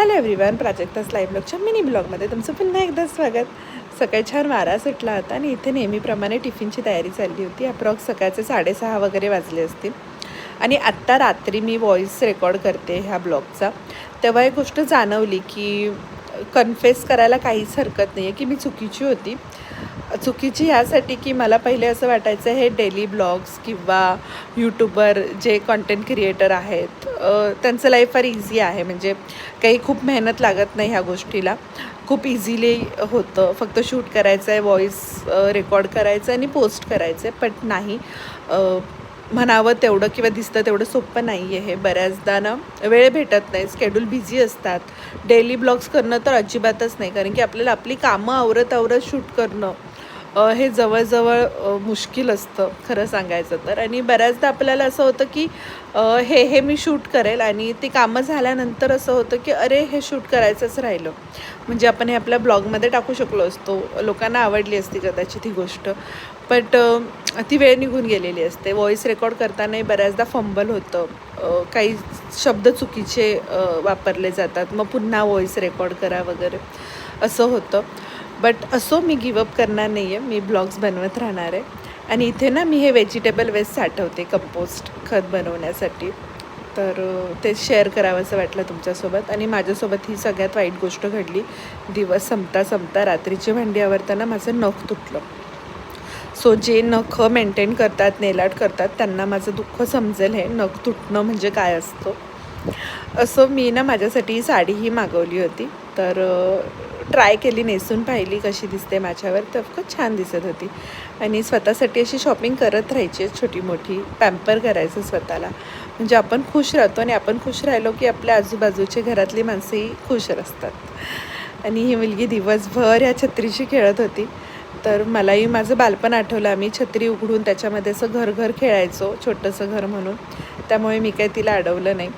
Hello everyone, Prajakta's live ब्लॉगच्या mini ब्लॉगमध्ये तुमचं पुन्हा एकदा स्वागत. सकाळी छान वारा सुटला होता आणि इथे नेहमीप्रमाणे टिफिनची तयारी चालली होती. अप्रॉक्स सकाळचे 6:30 वगैरे वाजले असतील. आणि आत्ता रात्री मी व्हॉईस रेकॉर्ड करते ह्या ब्लॉगचा, तेव्हा एक गोष्ट जाणवली की कन्फेस करायला काहीच हरकत नाही आहे की मी चुकीची ह्यासाठी की मला पहिले असं वाटायचं हे डेली ब्लॉग्स किंवा यूट्यूबर जे कॉन्टेंट क्रिएटर आहेत त्यांचं लाईफ फार इझी आहे, म्हणजे काही खूप मेहनत लागत नाही ह्या गोष्टीला, खूप इझिली होतं, फक्त शूट करायचं आहे, व्हॉईस रेकॉर्ड करायचं आणि पोस्ट करायचं आहे. पण नाही, म्हणावं तेवढं किंवा दिसतं तेवढं सोपं नाही आहे हे. बऱ्याचदा ना वेळ भेटत नाही, स्केड्यूल बिझी असतात. डेली ब्लॉग्स करणं तर अजिबातच नाही, कारण की आपल्याला आपली कामं आवरत शूट करणं हे जवळजवळ मुश्किल असतं खरं सांगायचं तर. आणि बऱ्याचदा आपल्याला असं होतं की हे मी शूट करेल आणि ती कामं झाल्यानंतर असं होतं की अरे हे शूट करायचंच राहिलं, म्हणजे आपण हे आपल्या ब्लॉगमध्ये टाकू शकलो असतो, लोकांना आवडली असती कदाचित ही गोष्ट, बट ती वेळ निघून गेलेली असते. व्हॉईस रेकॉर्ड करतानाही बऱ्याचदा फंबल होतं, काही शब्द चुकीचे वापरले जातात, मग पुन्हा व्हॉईस रेकॉर्ड करा वगैरे असं होतं. बट असो, मी गिवअप करणार नाही आहे, मी ब्लॉग्स बनवत राहणार आहे. आणि इथे ना मी हे व्हेजिटेबल वेस्ट साठवते कंपोस्ट खत बनवण्यासाठी, तर ते शेअर करावं असं वाटलं तुमच्यासोबत. आणि माझ्यासोबत ही सगळ्यात वाईट गोष्ट घडली. दिवस संपता रात्रीची भांडी आवरताना माझं नख तुटलं. सो जे नख मेंटेन करतात, नेल आर्ट करतात, त्यांना माझं दुःख समजेल हे नख तुटणं म्हणजे काय असतं. असं मी ना माझ्यासाठी ही साडीही मागवली होती, तर ट्राय केली, नेसून पाहिली कशी दिसते माझ्यावर, तर खूप छान दिसत होती. आणि स्वतःसाठी अशी शॉपिंग करत राहायची, छोटी मोठी पॅम्पर करायचं स्वतःला, म्हणजे आपण खुश राहतो. आणि आपण खुश राहिलो की आपल्या आजूबाजूचे घरातली माणसंही खुश असतात. आणि ही मुलगी दिवसभर ह्या छत्रीशी खेळत होती, तर मलाही माझं बालपण आठवलं. आम्ही छत्री उघडून त्याच्यामध्ये असं घर खेळायचो, छोटंसं घर म्हणून, त्यामुळे मी काही तिला अडवलं नाही.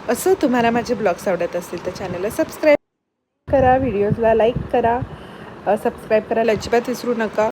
असं तुम्हाला माझे ब्लॉग्स आवडत असतील तर चॅनलला सबस्क्राईब करा, व्हिडिओजला लाईक करा, सबस्क्राईब करायला अजिबात विसरू नका.